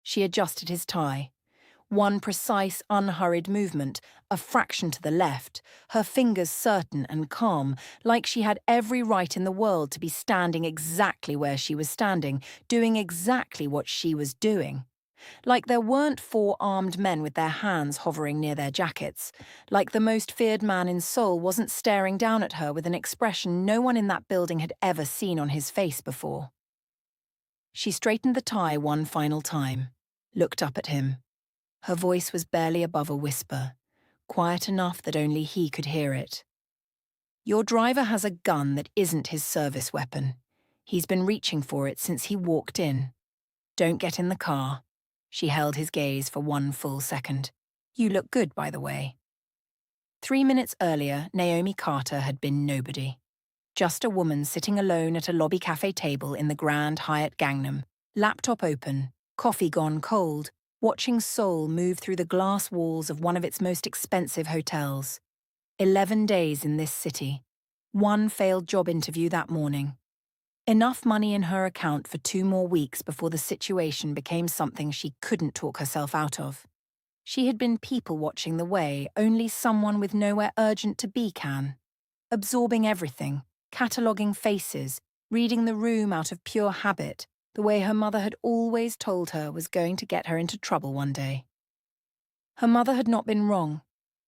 She adjusted his tie. One precise, unhurried movement, a fraction to the left, her fingers certain and calm, like she had every right in the world to be standing exactly where she was standing, doing exactly what she was doing. Like there weren't four armed men with their hands hovering near their jackets. Like the most feared man in Seoul wasn't staring down at her with an expression no one in that building had ever seen on his face before. She straightened the tie one final time, looked up at him. Her voice was barely above a whisper, quiet enough that only he could hear it. Your driver has a gun that isn't his service weapon. He's been reaching for it since he walked in. Don't get in the car. She held his gaze for one full second. You look good, by the way. 3 minutes earlier, Naomi Carter had been nobody. Just a woman sitting alone at a lobby cafe table in the Grand Hyatt Gangnam, laptop open, coffee gone cold, watching Seoul move through the glass walls of one of its most expensive hotels. 11 days in this city. One failed job interview that morning. Enough money in her account for 2 more weeks before the situation became something she couldn't talk herself out of. She had been people-watching the way only someone with nowhere urgent to be can. Absorbing everything, cataloguing faces, reading the room out of pure habit, the way her mother had always told her was going to get her into trouble one day. Her mother had not been wrong.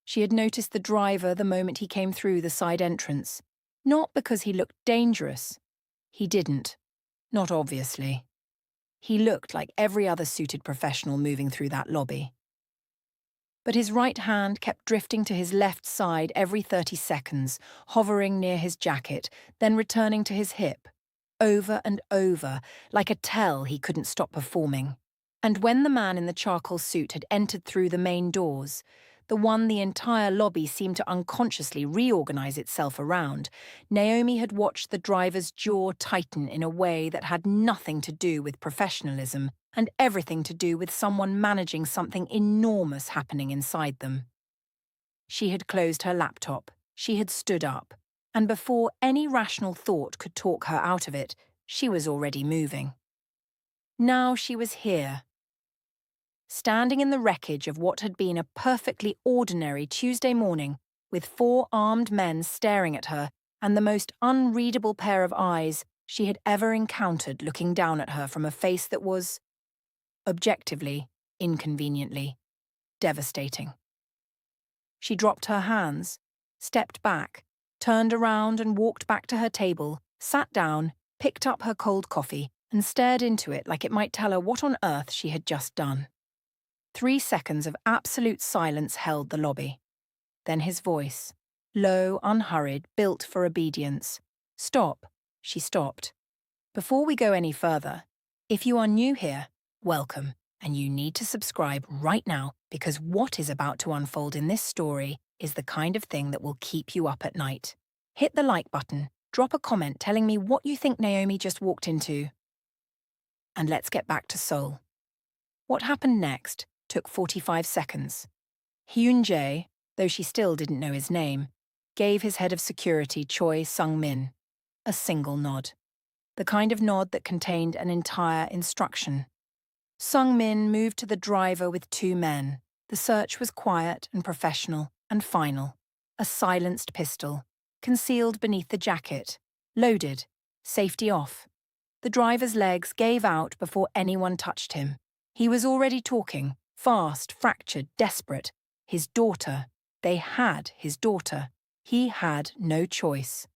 She had noticed the driver the moment he came through the side entrance. Not because he looked dangerous. He didn't. Not obviously. He looked like every other suited professional moving through that lobby. But his right hand kept drifting to his left side every 30 seconds, hovering near his jacket, then returning to his hip. Over and over, like a tell he couldn't stop performing. And when the man in the charcoal suit had entered through the main doors, the one the entire lobby seemed to unconsciously reorganize itself around, Naomi had watched the driver's jaw tighten in a way that had nothing to do with professionalism and everything to do with someone managing something enormous happening inside them. She had closed her laptop, she had stood up, and before any rational thought could talk her out of it, she was already moving. Now she was here, standing in the wreckage of what had been a perfectly ordinary Tuesday morning, with 4 armed men staring at her and the most unreadable pair of eyes she had ever encountered looking down at her from a face that was, objectively, inconveniently, devastating. She dropped her hands, stepped back, turned around and walked back to her table, sat down, picked up her cold coffee, and stared into it like it might tell her what on earth she had just done. 3 seconds of absolute silence held the lobby. Then his voice, low, unhurried, built for obedience. Stop. She stopped. Before we go any further, if you are new here, welcome, and you need to subscribe right now because what is about to unfold in this story is the kind of thing that will keep you up at night. Hit the like button, drop a comment telling me what you think Naomi just walked into. And let's get back to Seoul. What happened next took 45 seconds. Hyun-Jae, though she still didn't know his name, gave his head of security Choi Sung-min a single nod. The kind of nod that contained an entire instruction. Sung-min moved to the driver with 2 men. The search was quiet and professional and final. A silenced pistol, concealed beneath the jacket, loaded, safety off. The driver's legs gave out before anyone touched him. He was already talking, fast, fractured, desperate. His daughter. They had his daughter. He had no choice.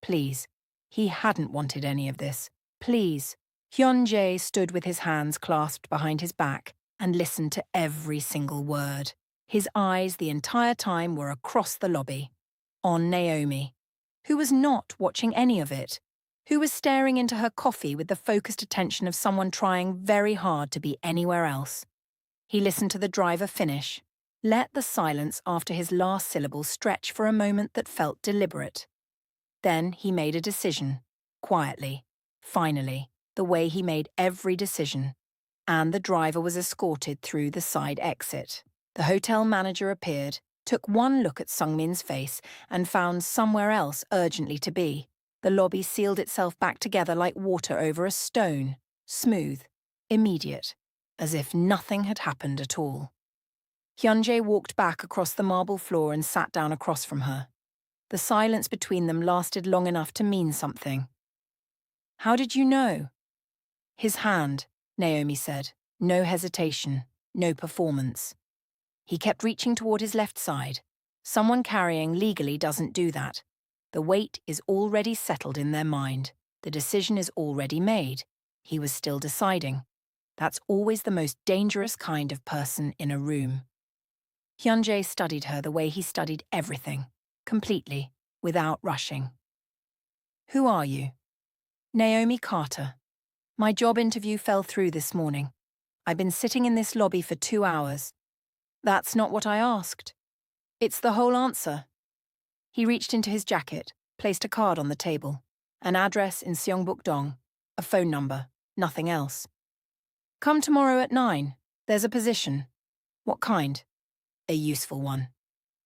Please. He hadn't wanted any of this. Please. Hyun-Jae stood with his hands clasped behind his back and listened to every single word. His eyes the entire time were across the lobby. On Naomi, who was not watching any of it, who was staring into her coffee with the focused attention of someone trying very hard to be anywhere else. He listened to the driver finish, let the silence after his last syllable stretch for a moment that felt deliberate. Then he made a decision, quietly, finally, the way he made every decision, and the driver was escorted through the side exit. The hotel manager appeared, took one look at Sung-min's face, and found somewhere else urgently to be. The lobby sealed itself back together like water over a stone, smooth, immediate. as if nothing had happened at all. Hyun-Jae walked back across the marble floor and sat down across from her. The silence between them lasted long enough to mean something. "How did you know?" "His hand," Naomi said. No hesitation, no performance. He kept reaching toward his left side. Someone carrying legally doesn't do that. The weight is already settled in their mind. The decision is already made. He was still deciding. That's always the most dangerous kind of person in a room. Hyun-Jae studied her the way he studied everything, completely, without rushing. "Who are you?" "Naomi Carter. My job interview fell through this morning. I've been sitting in this lobby for 2 hours. That's not what I asked. It's the whole answer." He reached into his jacket, placed a card on the table. An address in Seongbuk-dong, a phone number, nothing else. "Come tomorrow at 9. There's a position." "What kind?" "A useful one."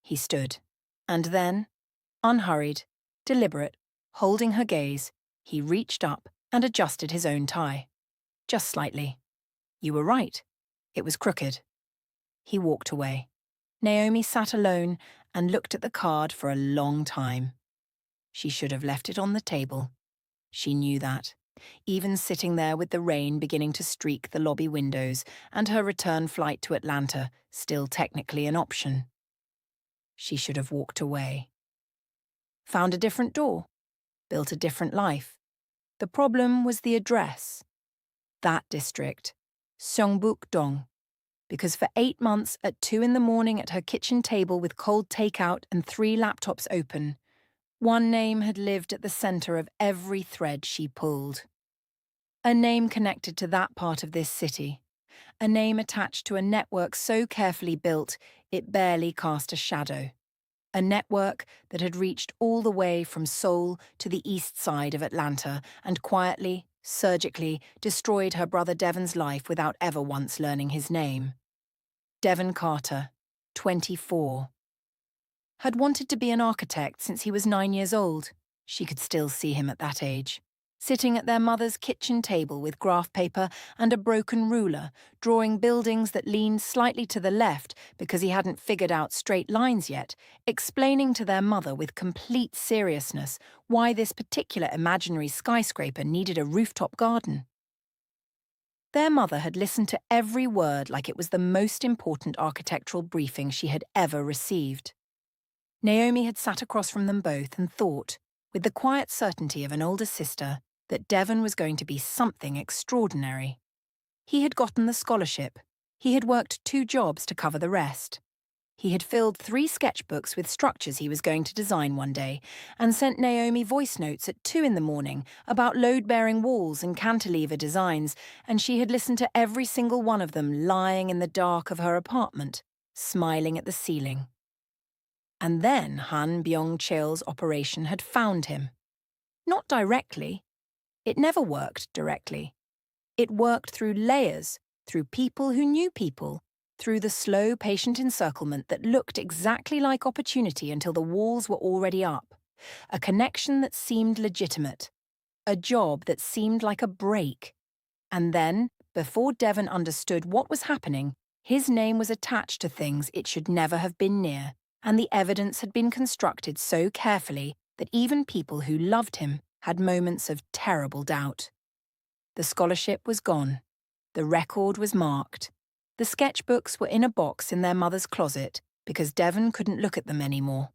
He stood. And then, unhurried, deliberate, holding her gaze, he reached up and adjusted his own tie. Just slightly. "You were right. It was crooked." He walked away. Naomi sat alone and looked at the card for a long time. She should have left it on the table. She knew that, even sitting there with the rain beginning to streak the lobby windows and her return flight to Atlanta still technically an option. She should have walked away. Found a different door. Built a different life. The problem was the address. That district, Seongbuk-dong. Because for 8 months at 2 in the morning at her kitchen table with cold takeout and 3 laptops open, one name had lived at the center of every thread she pulled. A name connected to that part of this city. A name attached to a network so carefully built it barely cast a shadow. A network that had reached all the way from Seoul to the east side of Atlanta and quietly, surgically destroyed her brother Devon's life without ever once learning his name. Devon Carter, 24. Had wanted to be an architect since he was 9 years old. She could still see him at that age. Sitting at their mother's kitchen table with graph paper and a broken ruler, drawing buildings that leaned slightly to the left because he hadn't figured out straight lines yet, explaining to their mother with complete seriousness why this particular imaginary skyscraper needed a rooftop garden. Their mother had listened to every word like it was the most important architectural briefing she had ever received. Naomi had sat across from them both and thought, with the quiet certainty of an older sister, that Devon was going to be something extraordinary. He had gotten the scholarship. He had worked 2 jobs to cover the rest. He had filled 3 sketchbooks with structures he was going to design one day and sent Naomi voice notes at 2 in the morning about load-bearing walls and cantilever designs, and she had listened to every single one of them lying in the dark of her apartment, smiling at the ceiling. And then Han Byung-cheol's operation had found him. Not directly. It never worked directly. It worked through layers, through people who knew people, through the slow, patient encirclement that looked exactly like opportunity until the walls were already up. A connection that seemed legitimate. A job that seemed like a break. And then, before Devon understood what was happening, his name was attached to things it should never have been near, and the evidence had been constructed so carefully that even people who loved him had moments of terrible doubt. The scholarship was gone. The record was marked. The sketchbooks were in a box in their mother's closet because Devon couldn't look at them anymore.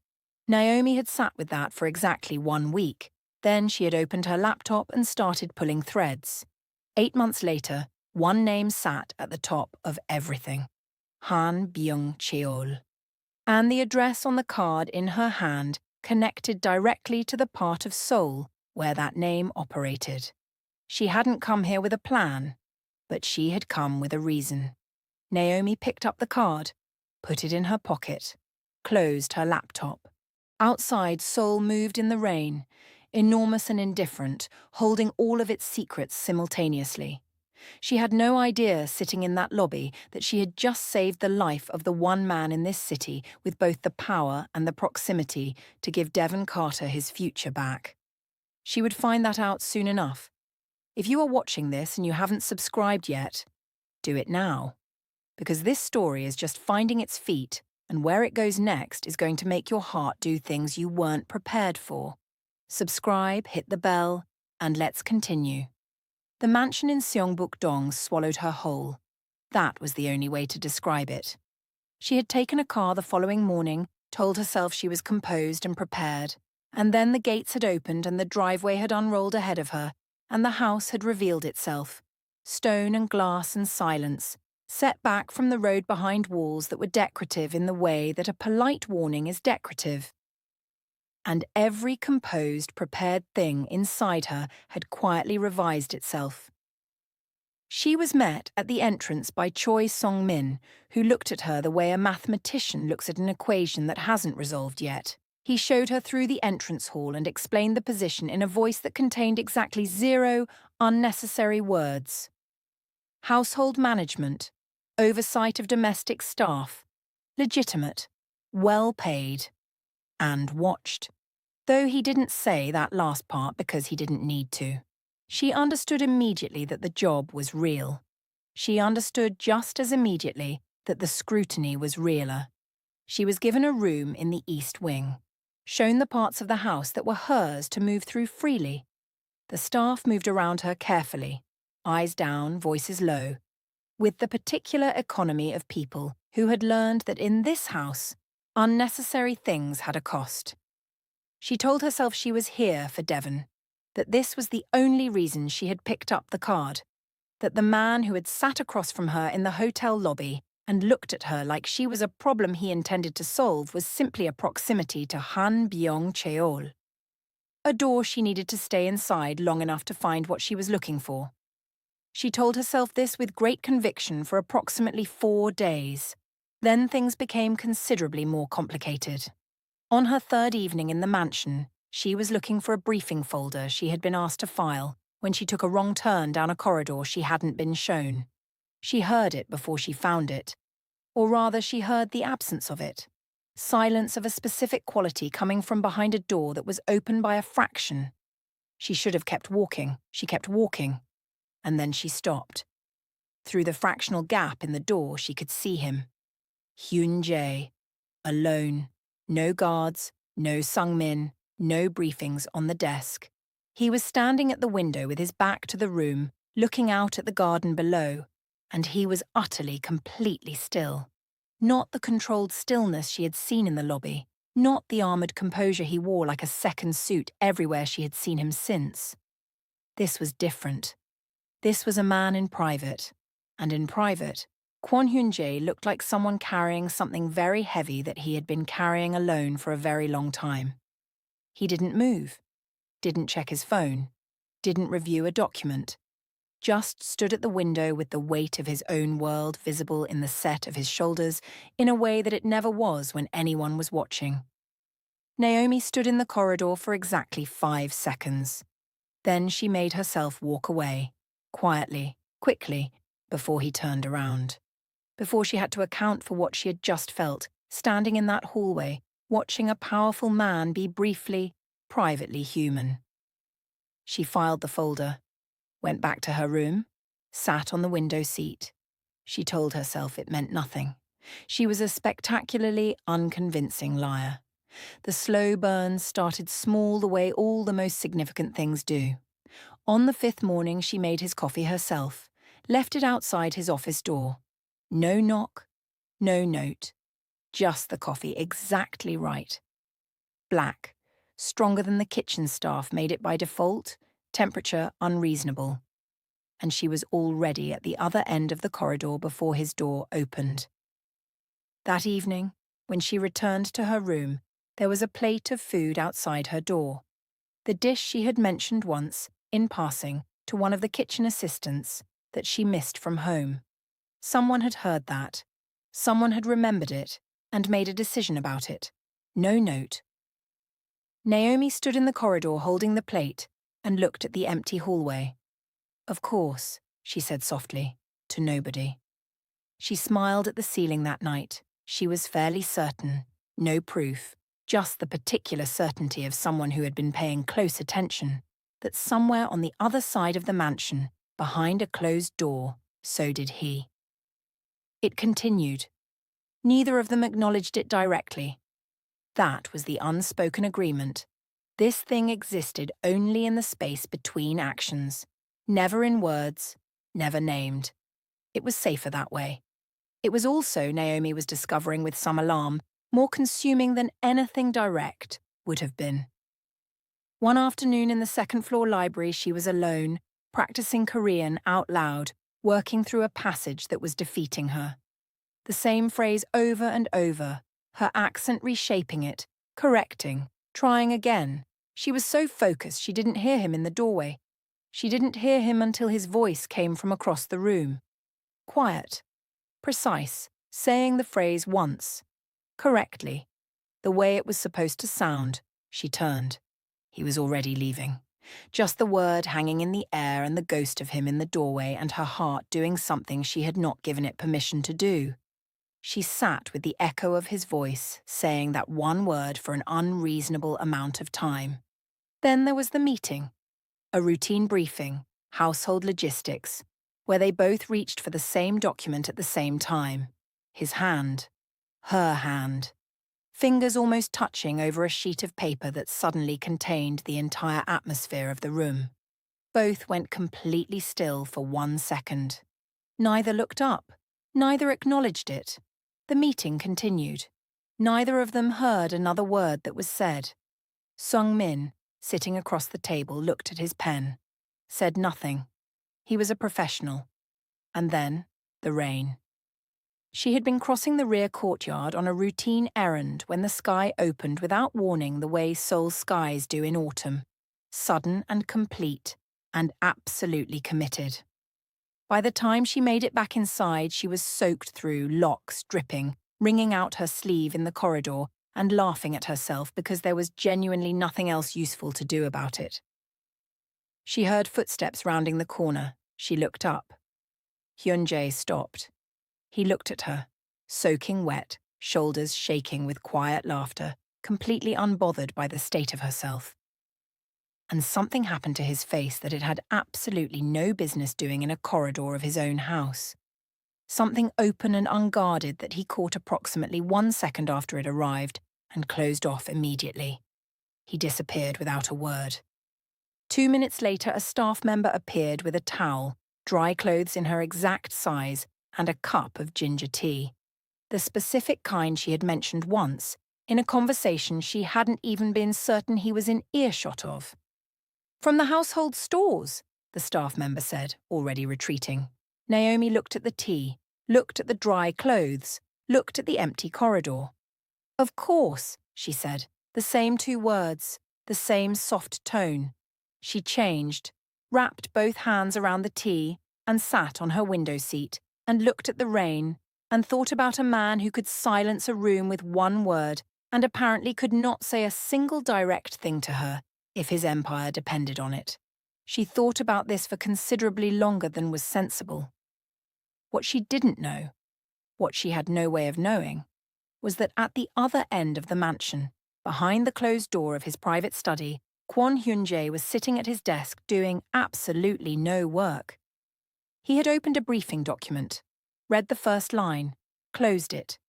Naomi had sat with that for exactly 1 week. Then she had opened her laptop and started pulling threads. 8 months later, one name sat at the top of everything. Han Byung-cheol. And the address on the card in her hand connected directly to the part of Seoul where that name operated. She hadn't come here with a plan, but she had come with a reason. Naomi picked up the card, put it in her pocket, closed her laptop. Outside, Seoul moved in the rain, enormous and indifferent, holding all of its secrets simultaneously. She had no idea, sitting in that lobby, that she had just saved the life of the one man in this city with both the power and the proximity to give Devon Carter his future back. She would find that out soon enough. If you are watching this and you haven't subscribed yet, Do it now. Because this story is just finding its feet, and where it goes next is going to make your heart do things you weren't prepared for. Subscribe, hit the bell, and let's continue. The mansion in Seongbuk-dong swallowed her whole. That was the only way to describe it. She had taken a car the following morning, told herself she was composed and prepared, and then the gates had opened and the driveway had unrolled ahead of her, and the house had revealed itself. Stone and glass and silence, set back from the road behind walls that were decorative in the way that a polite warning is decorative. And every composed, prepared thing inside her had quietly revised itself. She was met at the entrance by Choi Song-min, who looked at her the way a mathematician looks at an equation that hasn't resolved yet. He showed her through the entrance hall and explained the position in a voice that contained exactly 0 unnecessary words. Household management, oversight of domestic staff, legitimate, well paid, and watched. Though he didn't say that last part because he didn't need to. She understood immediately that the job was real. She understood just as immediately that the scrutiny was realer. She was given a room in the East Wing, shown the parts of the house that were hers to move through freely. The staff moved around her carefully, eyes down, voices low, with the particular economy of people who had learned that in this house, unnecessary things had a cost. She told herself she was here for Devon, that this was the only reason she had picked up the card, that the man who had sat across from her in the hotel lobby and looked at her like she was a problem he intended to solve was simply a proximity to Han Byung-cheol, a door she needed to stay inside long enough to find what she was looking for. She told herself this with great conviction for approximately 4 days. Then things became considerably more complicated. On her third evening in the mansion, she was looking for a briefing folder she had been asked to file when she took a wrong turn down a corridor she hadn't been shown. She heard it before she found it. Or rather, she heard the absence of it. Silence of a specific quality coming from behind a door that was open by a fraction. She should have kept walking. She kept walking. And then she stopped. Through the fractional gap in the door, she could see him. Hyun-Jae. Alone. No guards, no Sung-min, no briefings on the desk. He was standing at the window with his back to the room, looking out at the garden below, and he was utterly, completely still. Not the controlled stillness she had seen in the lobby, not the armoured composure he wore like a second suit everywhere she had seen him since. This was different. This was a man in private, and in private, Kwon Hyun-Jae looked like someone carrying something very heavy that he had been carrying alone for a very long time. He didn't move, didn't check his phone, didn't review a document, just stood at the window with the weight of his own world visible in the set of his shoulders in a way that it never was when anyone was watching. Naomi stood in the corridor for exactly 5 seconds. Then she made herself walk away, quietly, quickly, before he turned around. Before she had to account for what she had just felt, standing in that hallway, watching a powerful man be briefly, privately human. She filed the folder, went back to her room, sat on the window seat. She told herself it meant nothing. She was a spectacularly unconvincing liar. The slow burns started small the way all the most significant things do. On the 5th morning, she made his coffee herself, left it outside his office door. No knock, no note, just the coffee exactly right. Black, stronger than the kitchen staff made it by default, temperature unreasonable. And she was already at the other end of the corridor before his door opened. That evening, when she returned to her room, there was a plate of food outside her door. The dish she had mentioned once, in passing, to one of the kitchen assistants that she missed from home. Someone had heard that. Someone had remembered it and made a decision about it. No note. Naomi stood in the corridor holding the plate and looked at the empty hallway. Of course, she said softly, to nobody. She smiled at the ceiling that night. She was fairly certain. No proof, just the particular certainty of someone who had been paying close attention, that somewhere on the other side of the mansion, behind a closed door, so did he. It continued. Neither of them acknowledged it directly. That was the unspoken agreement. This thing existed only in the space between actions, never in words, never named. It was safer that way. It was also, Naomi was discovering with some alarm, more consuming than anything direct would have been. One afternoon in the second-floor library, she was alone, practicing Korean out loud, working through a passage that was defeating her. The same phrase over and over, her accent reshaping it, correcting, trying again. She was so focused she didn't hear him in the doorway. She didn't hear him until his voice came from across the room. Quiet, precise, saying the phrase once, correctly, the way it was supposed to sound. She turned. He was already leaving. Just the word hanging in the air and the ghost of him in the doorway and her heart doing something she had not given it permission to do. She sat with the echo of his voice, saying that one word for an unreasonable amount of time. Then there was the meeting. A routine briefing, household logistics, where they both reached for the same document at the same time. His hand. Her hand. Fingers almost touching over a sheet of paper that suddenly contained the entire atmosphere of the room. Both went completely still for 1 second. Neither looked up. Neither acknowledged it. The meeting continued. Neither of them heard another word that was said. Sung-min, sitting across the table, looked at his pen. Said nothing. He was a professional. And then, the rain. She had been crossing the rear courtyard on a routine errand when the sky opened without warning the way Seoul skies do in autumn. Sudden and complete, and absolutely committed. By the time she made it back inside, she was soaked through, locks dripping, wringing out her sleeve in the corridor and laughing at herself because there was genuinely nothing else useful to do about it. She heard footsteps rounding the corner. She looked up. Hyun-Jae stopped. He looked at her, soaking wet, shoulders shaking with quiet laughter, completely unbothered by the state of herself. And something happened to his face that it had absolutely no business doing in a corridor of his own house. Something open and unguarded that he caught approximately 1 second after it arrived and closed off immediately. He disappeared without a word. 2 minutes later, a staff member appeared with a towel, dry clothes in her exact size, and a cup of ginger tea. The specific kind she had mentioned once, in a conversation she hadn't even been certain he was in earshot of. "From the household stores," the staff member said, already retreating. Naomi looked at the tea, looked at the dry clothes, looked at the empty corridor. "Of course," she said, the same 2 words, the same soft tone. She changed, wrapped both hands around the tea, and sat on her window seat, and looked at the rain, and thought about a man who could silence a room with 1 word and apparently could not say a single direct thing to her if his empire depended on it. She thought about this for considerably longer than was sensible. What she didn't know, what she had no way of knowing, was that at the other end of the mansion, behind the closed door of his private study, Kwon Hyun-Jae was sitting at his desk doing absolutely no work. He had opened a briefing document, read the first line, closed it.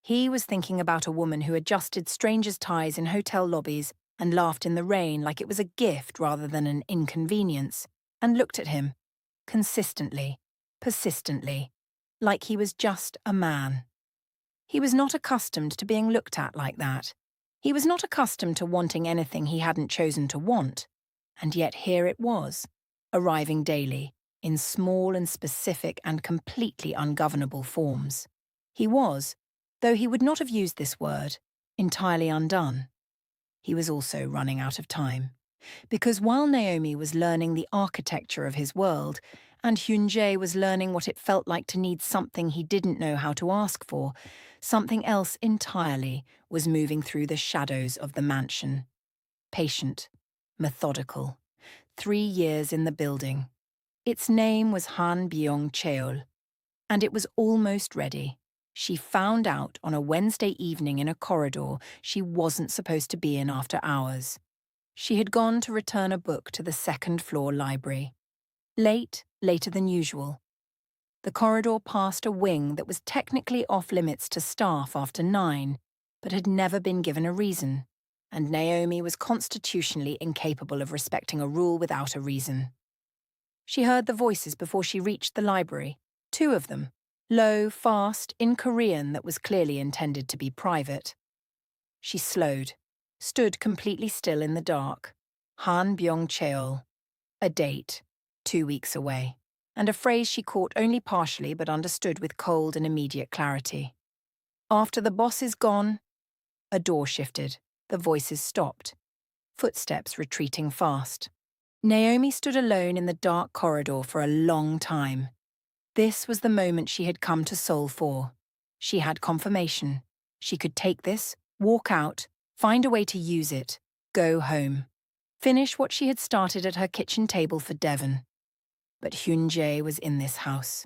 He was thinking about a woman who adjusted strangers' ties in hotel lobbies and laughed in the rain like it was a gift rather than an inconvenience, and looked at him, consistently, persistently, like he was just a man. He was not accustomed to being looked at like that. He was not accustomed to wanting anything he hadn't chosen to want, and yet here it was, arriving daily, in small and specific and completely ungovernable forms. He was, though he would not have used this word, entirely undone. He was also running out of time. Because while Naomi was learning the architecture of his world, and Hyun-Jae was learning what it felt like to need something he didn't know how to ask for, something else entirely was moving through the shadows of the mansion. Patient, methodical. 3 years in the building. Its name was Han Byung-cheol, and it was almost ready. She found out on a Wednesday evening in a corridor she wasn't supposed to be in after hours. She had gone to return a book to the second-floor library. Late, later than usual. The corridor passed a wing that was technically off-limits to staff after 9, but had never been given a reason, and Naomi was constitutionally incapable of respecting a rule without a reason. She heard the voices before she reached the library, 2 of them, low, fast, in Korean that was clearly intended to be private. She slowed, stood completely still in the dark. Hanbyong-cheol. A date, 2 weeks away, and a phrase she caught only partially but understood with cold and immediate clarity. After the boss is gone, a door shifted, the voices stopped, footsteps retreating fast. Naomi stood alone in the dark corridor for a long time. This was the moment she had come to Seoul for. She had confirmation. She could take this, walk out, find a way to use it, go home. Finish what she had started at her kitchen table for Devon. But Hyun-Jae was in this house,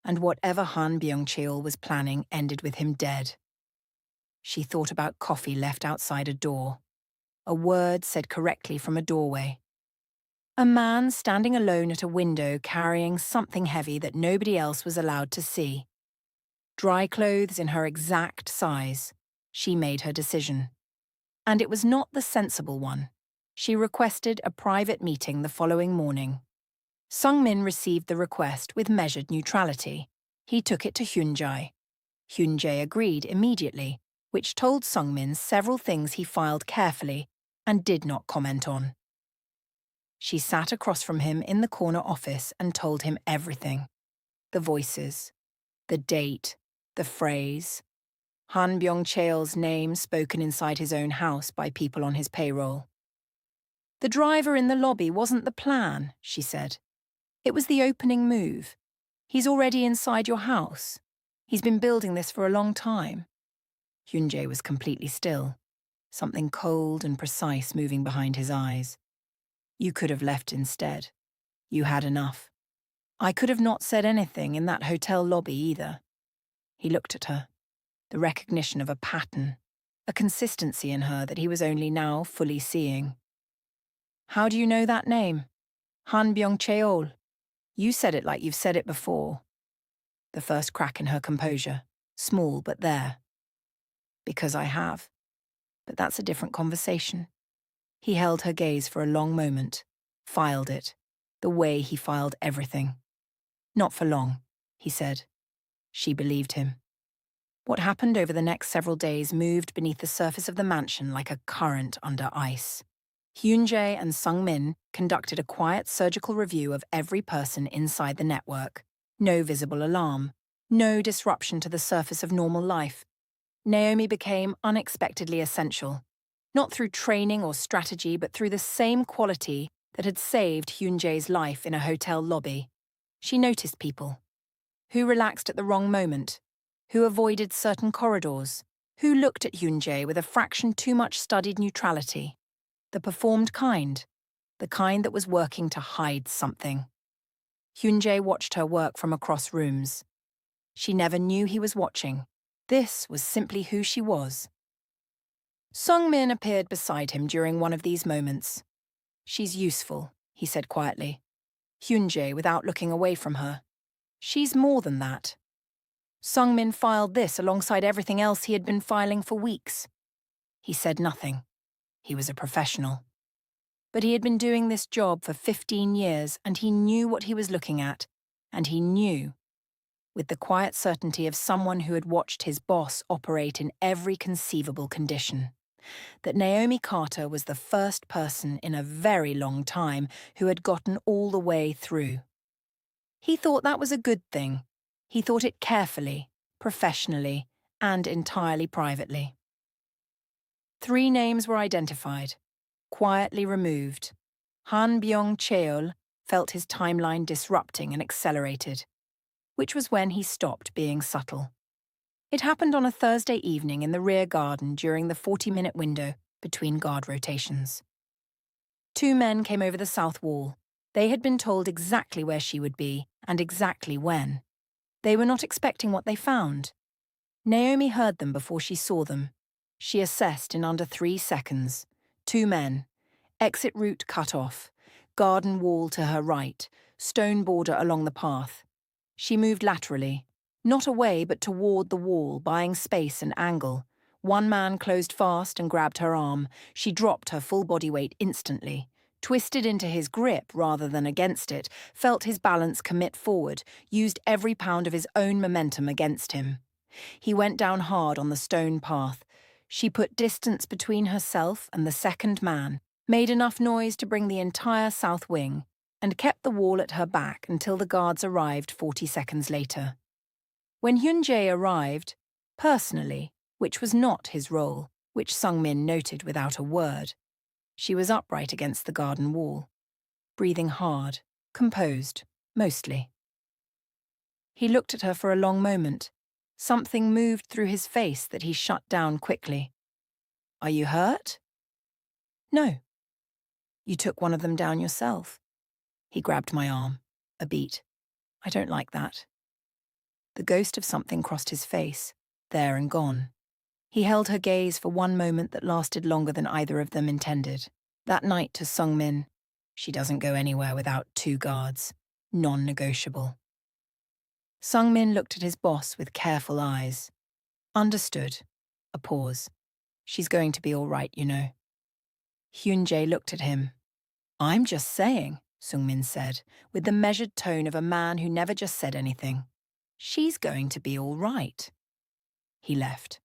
and whatever Han Byung-cheol was planning ended with him dead. She thought about coffee left outside a door, a word said correctly from a doorway. A man standing alone at a window carrying something heavy that nobody else was allowed to see. Dry clothes in her exact size. She made her decision. And it was not the sensible one. She requested a private meeting the following morning. Sung-min received the request with measured neutrality. He took it to Hyun-Jae. Hyun-Jae agreed immediately, which told Sung-min several things he filed carefully and did not comment on. She sat across from him in the corner office and told him everything. The voices, the date, the phrase. Han Byung-cheol's name spoken inside his own house by people on his payroll. The driver in the lobby wasn't the plan, she said. It was the opening move. He's already inside your house. He's been building this for a long time. Hyun-Jae was completely still, something cold and precise moving behind his eyes. You could have left instead. You had enough. I could have not said anything in that hotel lobby either. He looked at her, the recognition of a pattern, a consistency in her that he was only now fully seeing. How do you know that name? Han Byung-cheol. You said it like you've said it before. The first crack in her composure, small but there. Because I have. But that's a different conversation. He held her gaze for a long moment, filed it, the way he filed everything. Not for long, he said. She believed him. What happened over the next several days moved beneath the surface of the mansion like a current under ice. Hyun-Jae and Sung-min conducted a quiet surgical review of every person inside the network. No visible alarm, no disruption to the surface of normal life. Naomi became unexpectedly essential, not through training or strategy, but through the same quality that had saved Hyun-Jae's life in a hotel lobby. She noticed people. Who relaxed at the wrong moment? Who avoided certain corridors? Who looked at Hyun-Jae with a fraction too much studied neutrality? The performed kind, the kind that was working to hide something. Hyun-Jae watched her work from across rooms. She never knew he was watching. This was simply who she was. Sung-min appeared beside him during one of these moments. She's useful, he said quietly. Hyun-Jae without looking away from her. She's more than that. Sung-min filed this alongside everything else he had been filing for weeks. He said nothing. He was a professional. But he had been doing this job for 15 years, and he knew what he was looking at, and he knew, with the quiet certainty of someone who had watched his boss operate in every conceivable condition, that Naomi Carter was the first person in a very long time who had gotten all the way through. He thought that was a good thing. He thought it carefully, professionally, and entirely privately. 3 names were identified, quietly removed. Han Byung-cheol felt his timeline disrupting and accelerated, which was when he stopped being subtle. It happened on a Thursday evening in the rear garden during the 40-minute window between guard rotations. 2 men came over the south wall. They had been told exactly where she would be and exactly when. They were not expecting what they found. Naomi heard them before she saw them. She assessed in under 3 seconds. 2 men. Exit route cut off. Garden wall to her right. Stone border along the path. She moved laterally, not away but toward the wall, buying space and angle. One man closed fast and grabbed her arm. She dropped her full body weight instantly, twisted into his grip rather than against it, felt his balance commit forward, used every pound of his own momentum against him. He went down hard on the stone path. She put distance between herself and the second man, made enough noise to bring the entire south wing, and kept the wall at her back until the guards arrived 40 seconds later. When Hyun-Jae arrived, personally, which was not his role, which Sung-min noted without a word, she was upright against the garden wall, breathing hard, composed, mostly. He looked at her for a long moment. Something moved through his face that he shut down quickly. "Are you hurt?" "No." "You took one of them down yourself." He grabbed my arm, a beat. "I don't like that." The ghost of something crossed his face, there and gone. He held her gaze for one moment that lasted longer than either of them intended. That night to Sung-min, she doesn't go anywhere without 2 guards. Non-negotiable. Sung-min looked at his boss with careful eyes. Understood. A pause. "She's going to be all right, you know." Hyun-Jae looked at him. "I'm just saying," Sung-min said, with the measured tone of a man who never just said anything. "She's going to be all right." He left.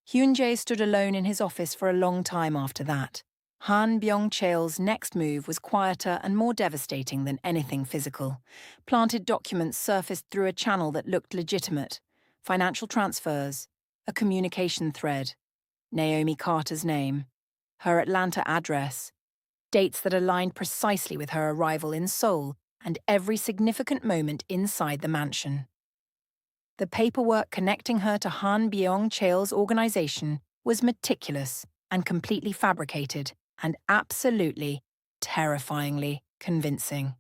Hyun-Jae stood alone in his office for a long time after that. Han Byung-cheol's next move was quieter and more devastating than anything physical. Planted documents surfaced through a channel that looked legitimate. Financial transfers, a communication thread, Naomi Carter's name, her Atlanta address, dates that aligned precisely with her arrival in Seoul and every significant moment inside the mansion. The paperwork connecting her to Han Byung-cheol's organization was meticulous and completely fabricated and absolutely, terrifyingly convincing.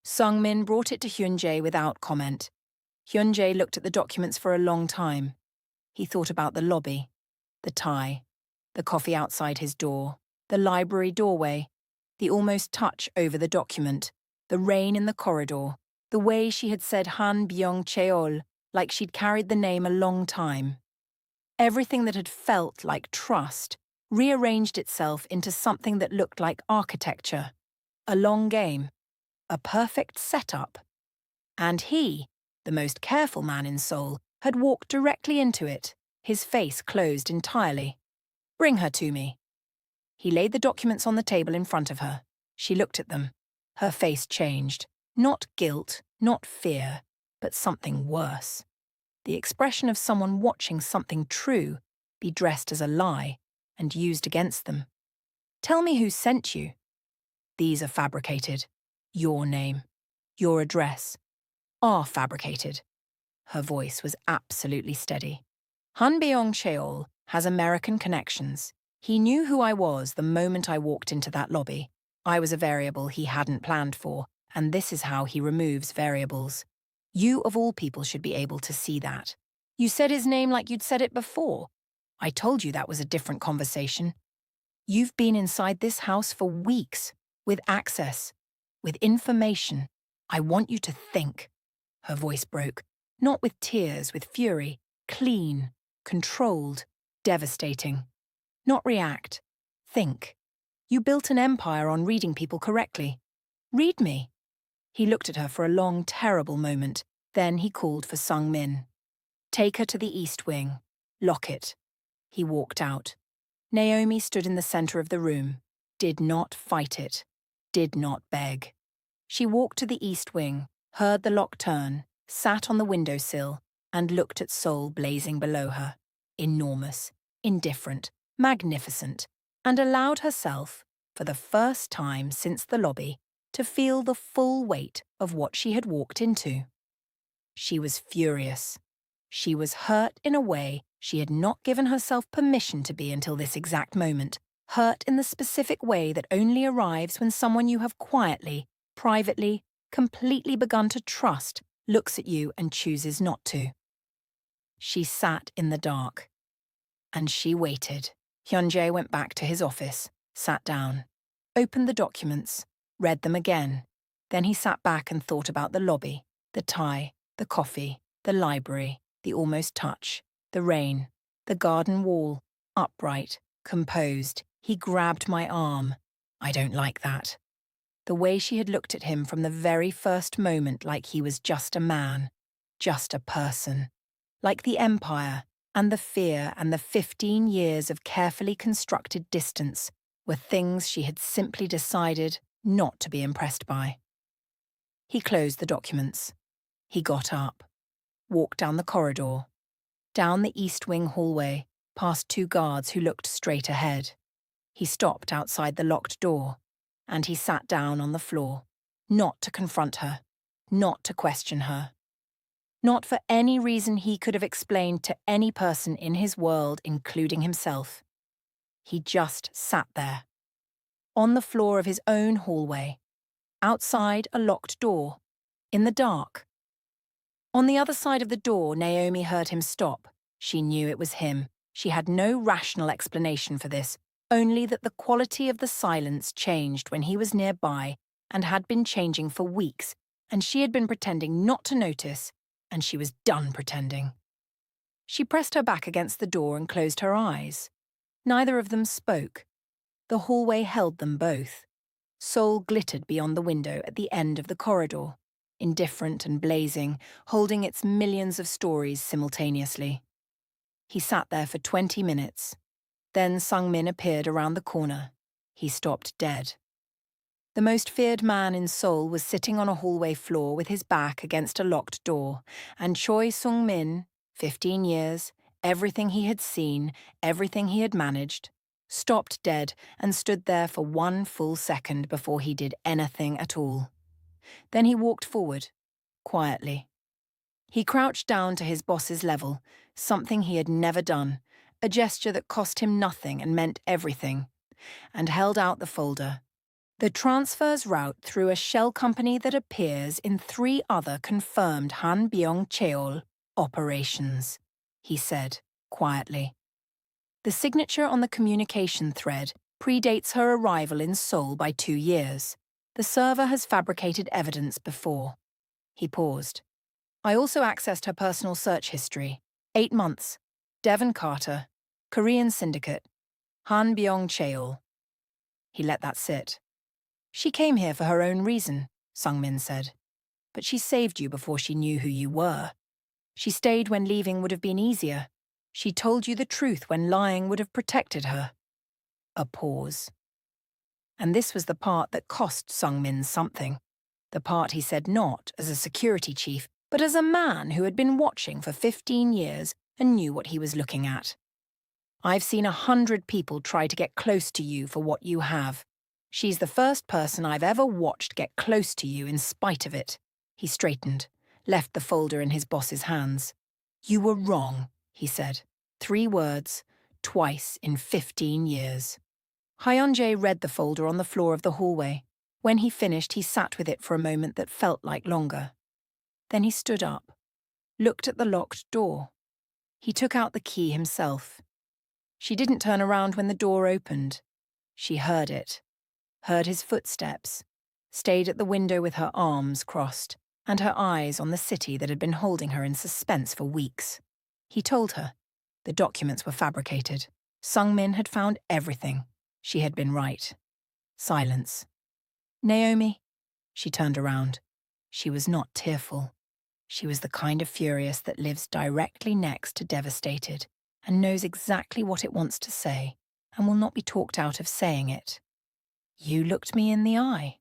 Sung-min brought it to Hyun-Jae without comment. Hyun-Jae looked at the documents for a long time. He thought about the lobby, the tie, the coffee outside his door, the library doorway, the almost touch over the document, the rain in the corridor, the way she had said Han Byung-cheol, like she'd carried the name a long time. Everything that had felt like trust rearranged itself into something that looked like architecture, a long game, a perfect setup. And he, the most careful man in Seoul, had walked directly into it, his face closed entirely. "Bring her to me." He laid the documents on the table in front of her. She looked at them. Her face changed. Not guilt, not fear, but something worse. The expression of someone watching something true be dressed as a lie and used against them. "Tell me who sent you." "These are fabricated. Your name, your address, are fabricated." Her voice was absolutely steady. "Han Byung-cheol has American connections. He knew who I was the moment I walked into that lobby. I was a variable he hadn't planned for, and this is how he removes variables. You, of all people, should be able to see that. You said his name like you'd said it before. I told you that was a different conversation. You've been inside this house for weeks, with access, with information. I want you to think." Her voice broke, not with tears, with fury, clean, controlled, devastating. Not react. Think. You built an empire on reading people correctly. Read me. He looked at her for a long, terrible moment. Then he called for Sung-min. "Take her to the East Wing. Lock it." He walked out. Naomi stood in the center of the room, did not fight it, did not beg. She walked to the East Wing, heard the lock turn, sat on the windowsill, and looked at Seoul blazing below her, enormous, indifferent, magnificent, and allowed herself, for the first time since the lobby, to feel the full weight of what she had walked into. She was furious. She was hurt in a way she had not given herself permission to be until this exact moment, hurt in the specific way that only arrives when someone you have quietly, privately, completely begun to trust looks at you and chooses not to. She sat in the dark. And she waited. Hyun-Jae went back to his office, sat down, opened the documents, read them again. Then he sat back and thought about the lobby, The tie, the coffee, the library, the almost touch, the rain, the garden wall, upright, composed. He grabbed my arm. I don't like that. The way she had looked at him from the very first moment, like he was just a man, just a person. Like the empire and the fear and the 15 years of carefully constructed distance were things she had simply decided not to be impressed by. He closed the documents. He got up, walked down the corridor, down the East Wing hallway, past two guards who looked straight ahead. He stopped outside the locked door, and he sat down on the floor, not to confront her, not to question her. Not for any reason he could have explained to any person in his world, including himself. He just sat there, on the floor of his own hallway, outside a locked door, in the dark. On the other side of the door, Naomi heard him stop. She knew it was him. She had no rational explanation for this, only that the quality of the silence changed when he was nearby and had been changing for weeks, and she had been pretending not to notice, and she was done pretending. She pressed her back against the door and closed her eyes. Neither of them spoke. The hallway held them both. Seoul glittered beyond the window at the end of the corridor, indifferent and blazing, holding its millions of stories simultaneously. He sat there for 20 minutes. Then Sung-min appeared around the corner. He stopped dead. The most feared man in Seoul was sitting on a hallway floor with his back against a locked door, and Choi Sung-min, 15 years, everything he had seen, everything he had managed, stopped dead and stood there for 1 full second before he did anything at all. Then he walked forward, quietly. He crouched down to his boss's level, something he had never done, a gesture that cost him nothing and meant everything, and held out the folder. The transfers route through a shell company that appears in 3 other confirmed Seoul operations, he said, quietly. The signature on the communication thread predates her arrival in Seoul by 2 years. The server has fabricated evidence before. He paused. I also accessed her personal search history. 8 months. Devon Carter. Korean Syndicate. Seoul. He let that sit. She came here for her own reason, Sung-min said. But she saved you before she knew who you were. She stayed when leaving would have been easier. She told you the truth when lying would have protected her. A pause. And this was the part that cost Sung-min something. The part he said not as a security chief, but as a man who had been watching for 15 years and knew what he was looking at. I've seen 100 people try to get close to you for what you have. She's the first person I've ever watched get close to you in spite of it. He straightened, left the folder in his boss's hands. You were wrong, he said. 3 words, twice in 15 years. Hyun-Jae read the folder on the floor of the hallway. When he finished, he sat with it for a moment that felt like longer. Then he stood up, looked at the locked door. He took out the key himself. She didn't turn around when the door opened. She heard it, heard his footsteps, stayed at the window with her arms crossed and her eyes on the city that had been holding her in suspense for weeks. He told her. The documents were fabricated. Sung-min had found everything. She had been right. Silence. Naomi? She turned around. She was not tearful. She was the kind of furious that lives directly next to devastated and knows exactly what it wants to say and will not be talked out of saying it. You looked me in the eye.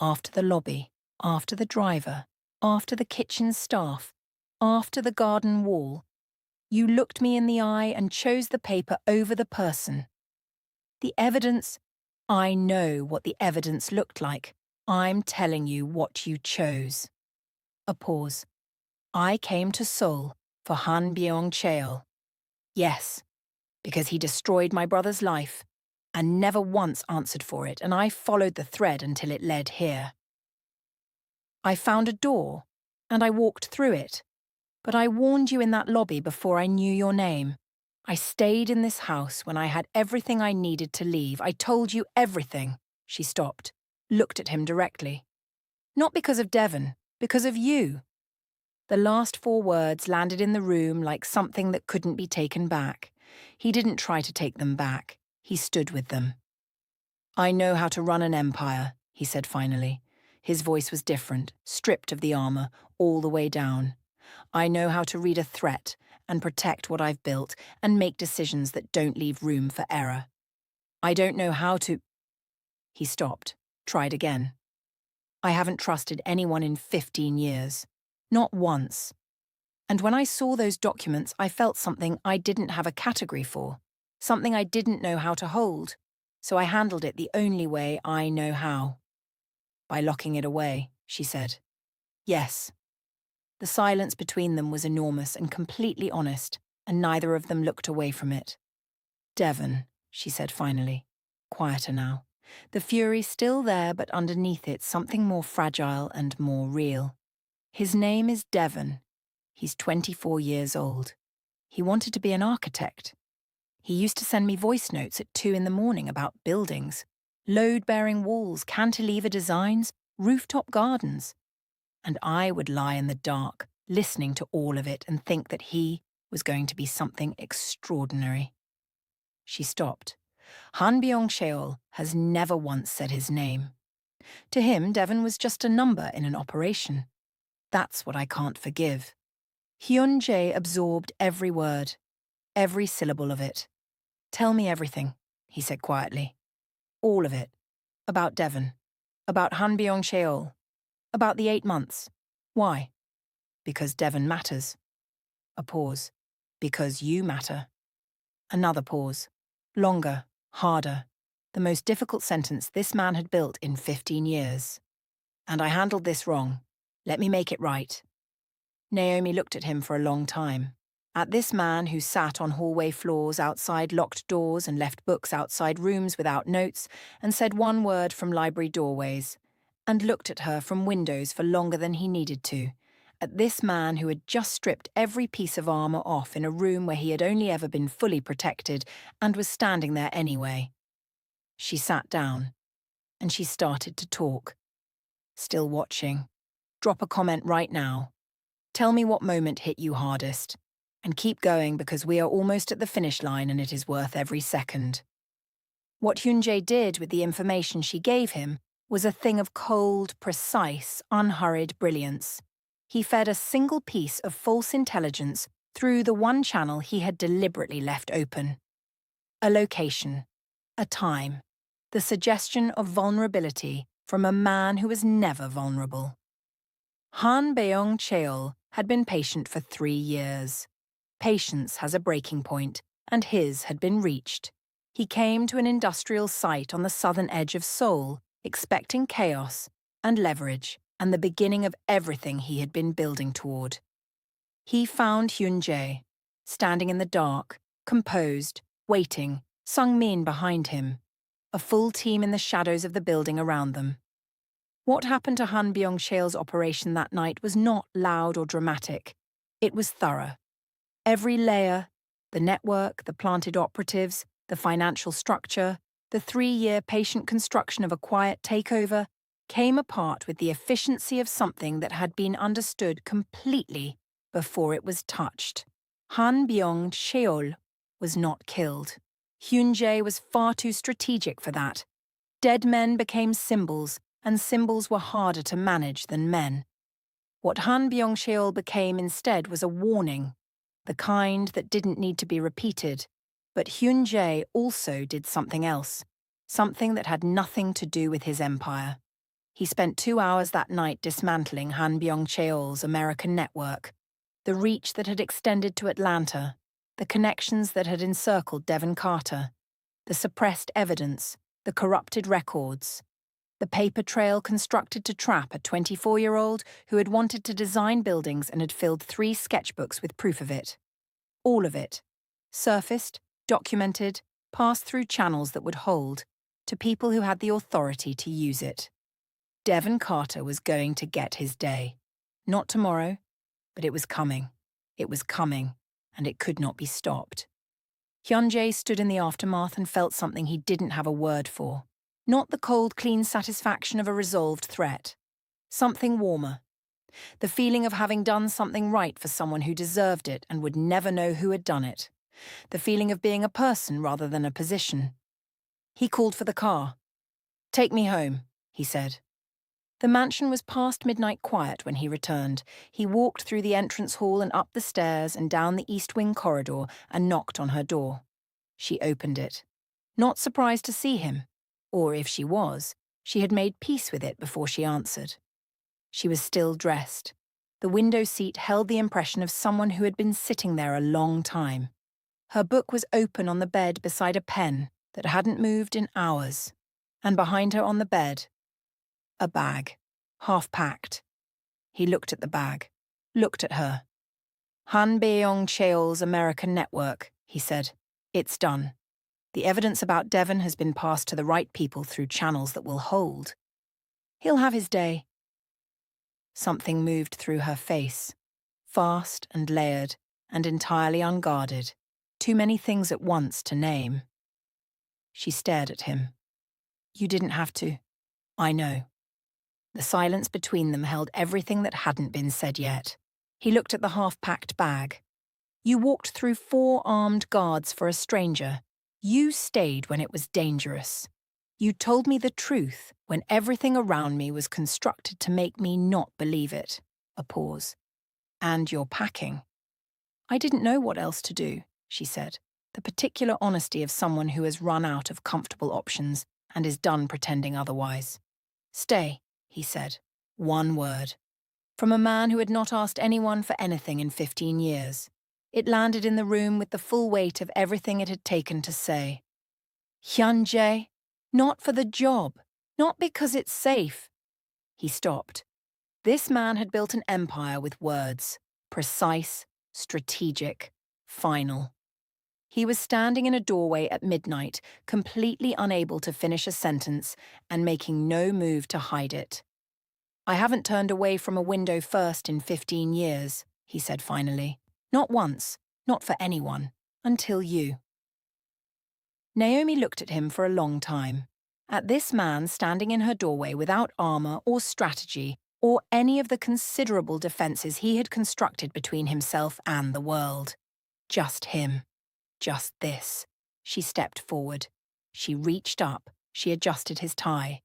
After the lobby, after the driver, after the kitchen staff, after the garden wall, you looked me in the eye and chose the paper over the person. The evidence, I know what the evidence looked like. I'm telling you what you chose. A pause. I came to Seoul for Seoul. Yes, because he destroyed my brother's life and never once answered for it, and I followed the thread until it led here. I found a door, and I walked through it, but I warned you in that lobby before I knew your name. I stayed in this house when I had everything I needed to leave. I told you everything. She stopped, looked at him directly. Not because of Devon, because of you. The last 4 words landed in the room like something that couldn't be taken back. He didn't try to take them back. He stood with them. "I know how to run an empire," he said finally. His voice was different, stripped of the armor, all the way down. "I know how to read a threat and protect what I've built and make decisions that don't leave room for error. I don't know how to—" He stopped, tried again. "I haven't trusted anyone in 15 years. Not once. And when I saw those documents, I felt something I didn't have a category for, something I didn't know how to hold. So I handled it the only way I know how. By locking it away," she said. "Yes." The silence between them was enormous and completely honest, and neither of them looked away from it. "Devon," she said finally, quieter now. The fury still there, but underneath it something more fragile and more real. "His name is Devon. He's 24 years old. He wanted to be an architect. He used to send me voice notes at 2 in the morning about buildings, load-bearing walls, cantilever designs, rooftop gardens. And I would lie in the dark, listening to all of it and think that he was going to be something extraordinary." She stopped. "Han Byung-cheol has never once said his name. To him, Devon was just a number in an operation. That's what I can't forgive." Hyun-Jae absorbed every word, every syllable of it. "Tell me everything," he said quietly. "All of it. About Devon. About Han Byung-cheol. About the 8 months. Why?" "Because Devon matters." A pause. "Because you matter." Another pause. Longer, harder. The most difficult sentence this man had built in 15 years. "And I handled this wrong. Let me make it right." Naomi looked at him for a long time. At this man who sat on hallway floors outside locked doors and left books outside rooms without notes and said one word from library doorways, and looked at her from windows for longer than he needed to. At this man who had just stripped every piece of armor off in a room where he had only ever been fully protected and was standing there anyway. She sat down, and she started to talk. Still watching. "Drop a comment right now. Tell me what moment hit you hardest. And keep going because we are almost at the finish line and it is worth every second." What Hyun-Jae did with the information she gave him was a thing of cold, precise, unhurried brilliance. He fed a single piece of false intelligence through the one channel he had deliberately left open. A location, a time, the suggestion of vulnerability from a man who was never vulnerable. Han Byung-cheol had been patient for 3 years. Patience has a breaking point, and his had been reached. He came to an industrial site on the southern edge of Seoul, expecting chaos and leverage and the beginning of everything he had been building toward. He found Hyun-Jae, standing in the dark, composed, waiting, Sung-min behind him, a full team in the shadows of the building around them. What happened to Han Byung-cheol's operation that night was not loud or dramatic. It was thorough. Every layer, the network, the planted operatives, the financial structure, the 3-year patient construction of a quiet takeover, came apart with the efficiency of something that had been understood completely before it was touched. Han Byung-cheol was not killed. Hyun-Jae was far too strategic for that. Dead men became symbols, and symbols were harder to manage than men. What Han Byung-cheol became instead was a warning, the kind that didn't need to be repeated. But Hyun-Jae also did something else, something that had nothing to do with his empire. He spent 2 hours that night dismantling Han Byung-cheol's American network, the reach that had extended to Atlanta, the connections that had encircled Devon Carter, the suppressed evidence, the corrupted records, the paper trail constructed to trap a 24-year-old who had wanted to design buildings and had filled 3 sketchbooks with proof of it. All of it. Surfaced, documented, passed through channels that would hold, to people who had the authority to use it. Devon Carter was going to get his day. Not tomorrow, but it was coming. It was coming, and it could not be stopped. Hyun-Jae stood in the aftermath and felt something he didn't have a word for. Not the cold, clean satisfaction of a resolved threat. Something warmer. The feeling of having done something right for someone who deserved it and would never know who had done it. The feeling of being a person rather than a position. He called for the car. "Take me home," he said. The mansion was past midnight quiet when he returned. He walked through the entrance hall and up the stairs and down the east wing corridor and knocked on her door. She opened it. Not surprised to see him. Or if she was, she had made peace with it before she answered. She was still dressed. The window seat held the impression of someone who had been sitting there a long time. Her book was open on the bed beside a pen that hadn't moved in hours. And behind her on the bed, a bag, half-packed. He looked at the bag, looked at her. Han Beong-cheol's American network, he said. It's done. The evidence about Devon has been passed to the right people through channels that will hold. He'll have his day. Something moved through her face, fast and layered and entirely unguarded, too many things at once to name. She stared at him. You didn't have to. I know. The silence between them held everything that hadn't been said yet. He looked at the half-packed bag. You walked through 4 armed guards for a stranger. You stayed when it was dangerous. You told me the truth when everything around me was constructed to make me not believe it. A pause. And you're packing. I didn't know what else to do, she said. The particular honesty of someone who has run out of comfortable options and is done pretending otherwise. Stay, he said. One word. From a man who had not asked anyone for anything in 15 years. It landed in the room with the full weight of everything it had taken to say. Hyun-Jae, not for the job, not because it's safe. He stopped. This man had built an empire with words. Precise, strategic, final. He was standing in a doorway at midnight, completely unable to finish a sentence and making no move to hide it. I haven't turned away from a window first in 15 years, he said finally. Not once, not for anyone, until you. Naomi looked at him for a long time. At this man standing in her doorway without armor or strategy or any of the considerable defenses he had constructed between himself and the world. Just him. Just this. She stepped forward. She reached up. She adjusted his tie.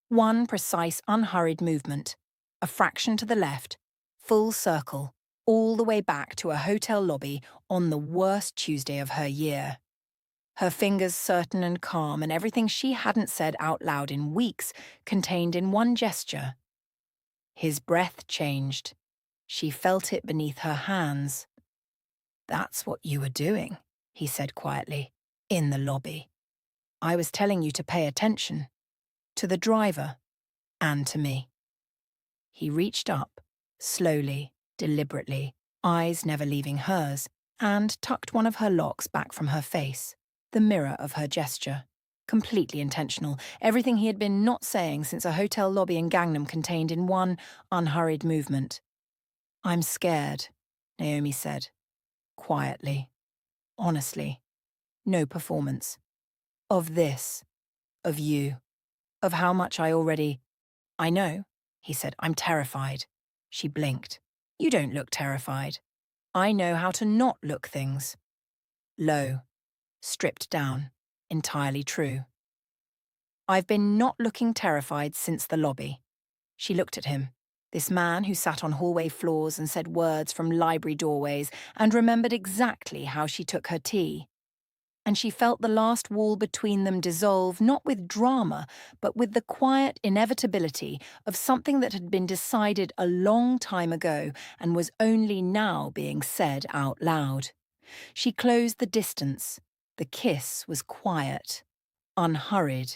One precise, unhurried movement. A fraction to the left. Full circle. All the way back to a hotel lobby on the worst Tuesday of her year. Her fingers certain and calm, and everything she hadn't said out loud in weeks contained in one gesture. His breath changed. She felt it beneath her hands. That's what you were doing, he said quietly, in the lobby. I was telling you to pay attention. To the driver, and to me. He reached up, slowly, deliberately, eyes never leaving hers, and tucked one of her locks back from her face, the mirror of her gesture. Completely intentional, everything he had been not saying since a hotel lobby in Gangnam contained in one unhurried movement. I'm scared, Naomi said, quietly, honestly, no performance. Of this, of you, of how much I already... I know, he said, I'm terrified. She blinked. You don't look terrified. I know how to not look things. Low, stripped down, entirely true. I've been not looking terrified since the lobby. She looked at him, this man who sat on hallway floors and said words from library doorways and remembered exactly how she took her tea. And she felt the last wall between them dissolve not with drama, but with the quiet inevitability of something that had been decided a long time ago and was only now being said out loud. She closed the distance. The kiss was quiet, unhurried.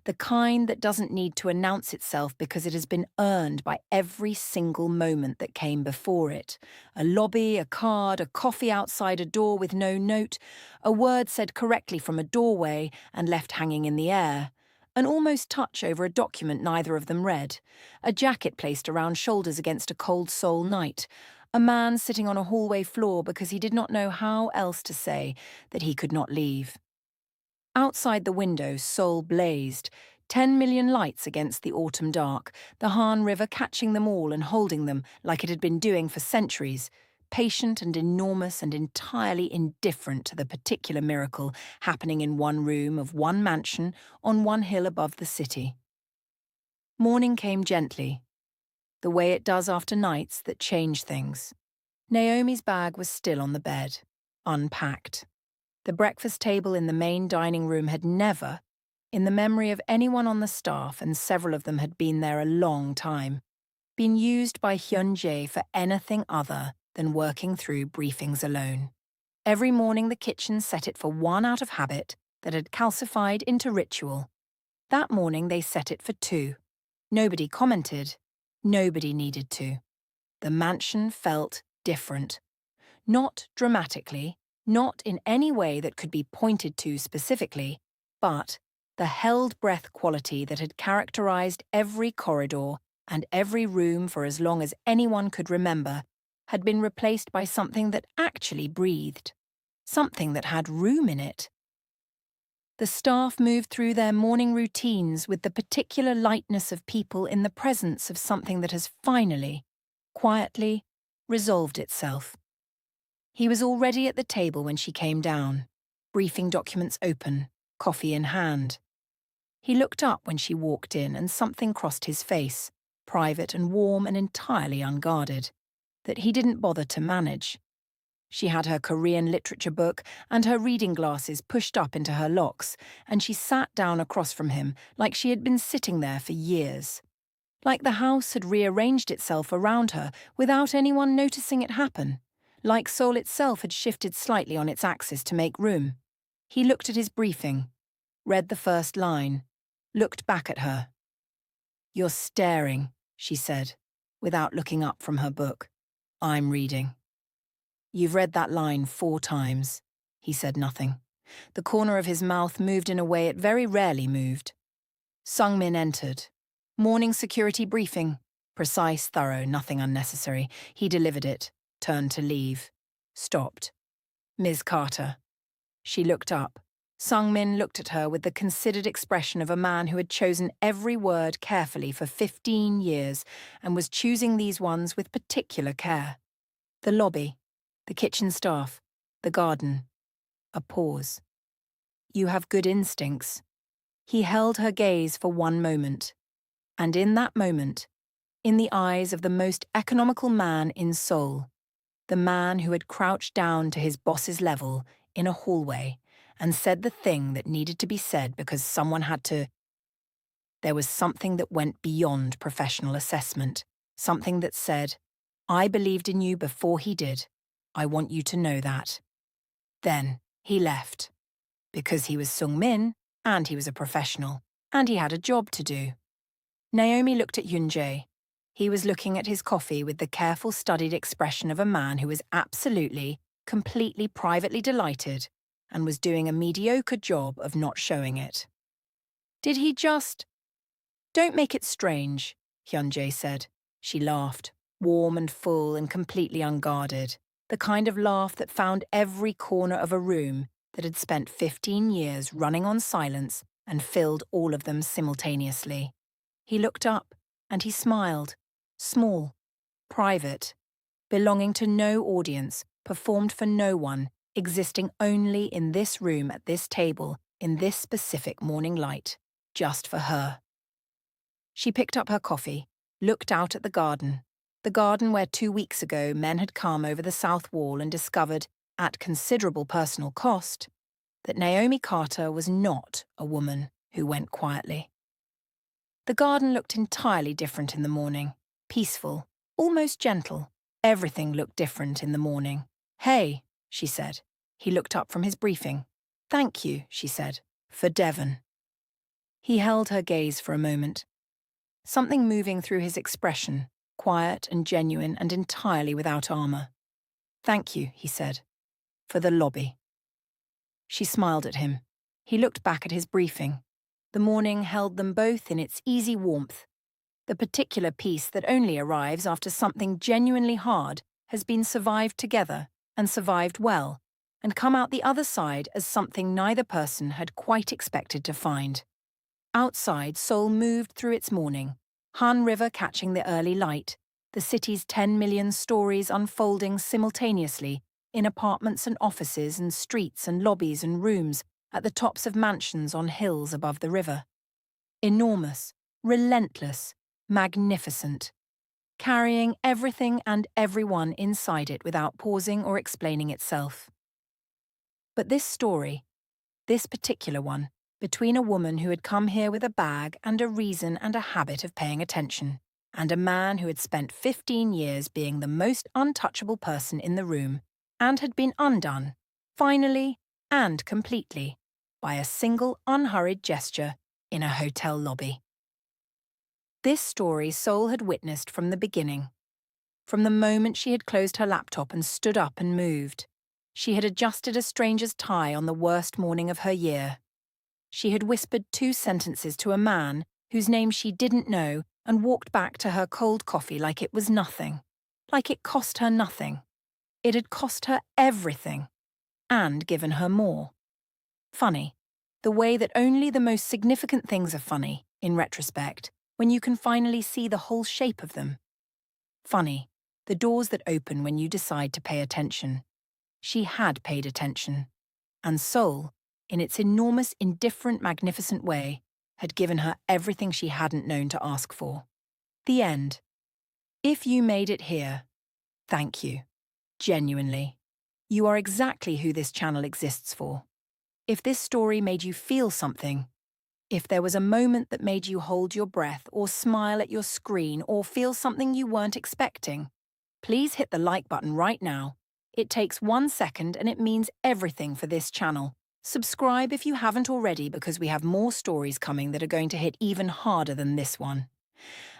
The kind that doesn't need to announce itself because it has been earned by every single moment that came before it. A lobby, a card, a coffee outside a door with no note, a word said correctly from a doorway and left hanging in the air, an almost touch over a document neither of them read, a jacket placed around shoulders against a cold Seoul night, a man sitting on a hallway floor because he did not know how else to say that he could not leave. Outside the window, Seoul blazed, 10 million lights against the autumn dark, the Han River catching them all and holding them like it had been doing for centuries, patient and enormous and entirely indifferent to the particular miracle happening in one room of one mansion on one hill above the city. Morning came gently, the way it does after nights that change things. Naomi's bag was still on the bed, unpacked. The breakfast table in the main dining room had never, in the memory of anyone on the staff, and several of them had been there a long time, been used by Hyun-Jae for anything other than working through briefings alone. Every morning the kitchen set it for one out of habit that had calcified into ritual. That morning they set it for two. Nobody commented. Nobody needed to. The mansion felt different. Not dramatically, not in any way that could be pointed to specifically, but the held-breath quality that had characterized every corridor and every room for as long as anyone could remember had been replaced by something that actually breathed, something that had room in it. The staff moved through their morning routines with the particular lightness of people in the presence of something that has finally, quietly, resolved itself. He was already at the table when she came down, briefing documents open, coffee in hand. He looked up when she walked in and something crossed his face, private and warm and entirely unguarded, that he didn't bother to manage. She had her Korean literature book and her reading glasses pushed up into her locks, and she sat down across from him like she had been sitting there for years. Like the house had rearranged itself around her without anyone noticing it happen. Like Seoul itself had shifted slightly on its axis to make room. He looked at his briefing, read the first line, looked back at her. "You're staring," she said, without looking up from her book. "I'm reading." "You've read that line 4 times. He said nothing. The corner of his mouth moved in a way it very rarely moved. Sung-min entered. Morning security briefing. Precise, thorough, nothing unnecessary. He delivered it, turned to leave. Stopped. "Ms. Carter." She looked up. Sung-min looked at her with the considered expression of a man who had chosen every word carefully for 15 years and was choosing these ones with particular care. The lobby, the kitchen staff, the garden. A pause. "You have good instincts." He held her gaze for one moment. And in that moment, in the eyes of the most economical man in Seoul, the man who had crouched down to his boss's level in a hallway and said the thing that needed to be said because someone had to, there was something that went beyond professional assessment, something that said, "I believed in you before he did. I want you to know that." Then he left, because he was Sung-min and he was a professional, and he had a job to do. Naomi looked at Hyun-Jae. He was looking at his coffee with the careful, studied expression of a man who was absolutely, completely privately delighted and was doing a mediocre job of not showing it. Did he just... "Don't make it strange," Hyun-Jae said. She laughed, warm and full and completely unguarded, the kind of laugh that found every corner of a room that had spent 15 years running on silence and filled all of them simultaneously. He looked up, and he smiled, small, private, belonging to no audience, performed for no one, existing only in this room at this table, in this specific morning light, just for her. She picked up her coffee, looked out at the garden where 2 weeks ago men had come over the south wall and discovered, at considerable personal cost, that Naomi Carter was not a woman who went quietly. The garden looked entirely different in the morning, peaceful, almost gentle. Everything looked different in the morning. "Hey," she said. He looked up from his briefing. "Thank you," she said, "for Devon." He held her gaze for a moment. Something moving through his expression, quiet and genuine and entirely without armor. "Thank you," he said, "for the lobby." She smiled at him. He looked back at his briefing. The morning held them both in its easy warmth. The particular peace that only arrives after something genuinely hard has been survived together and survived well, and come out the other side as something neither person had quite expected to find. Outside, Seoul moved through its morning, Han River catching the early light, the city's 10 million stories unfolding simultaneously in apartments and offices and streets and lobbies and rooms at the tops of mansions on hills above the river. Enormous, relentless, magnificent, carrying everything and everyone inside it without pausing or explaining itself. But this story, this particular one, between a woman who had come here with a bag and a reason and a habit of paying attention, and a man who had spent 15 years being the most untouchable person in the room, and had been undone, finally and completely, by a single unhurried gesture in a hotel lobby. This story Seoul had witnessed from the beginning. From the moment she had closed her laptop and stood up and moved, she had adjusted a stranger's tie on the worst morning of her year. She had whispered 2 sentences to a man whose name she didn't know and walked back to her cold coffee like it was nothing, like it cost her nothing. It had cost her everything, and given her more. Funny, the way that only the most significant things are funny, in retrospect, when you can finally see the whole shape of them. Funny, the doors that open when you decide to pay attention. She had paid attention, and Seoul, in its enormous, indifferent, magnificent way, had given her everything she hadn't known to ask for. The end. If you made it here, thank you. Genuinely. You are exactly who this channel exists for. If this story made you feel something, if there was a moment that made you hold your breath or smile at your screen or feel something you weren't expecting, please hit the like button right now. It takes 1 second and it means everything for this channel. Subscribe if you haven't already because we have more stories coming that are going to hit even harder than this one.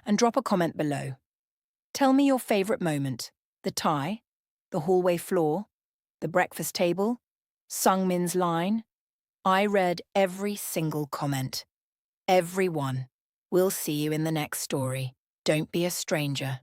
And drop a comment below. Tell me your favourite moment. The tie? The hallway floor? The breakfast table? Sungmin's line? I read every single comment. Every one. We'll see you in the next story. Don't be a stranger.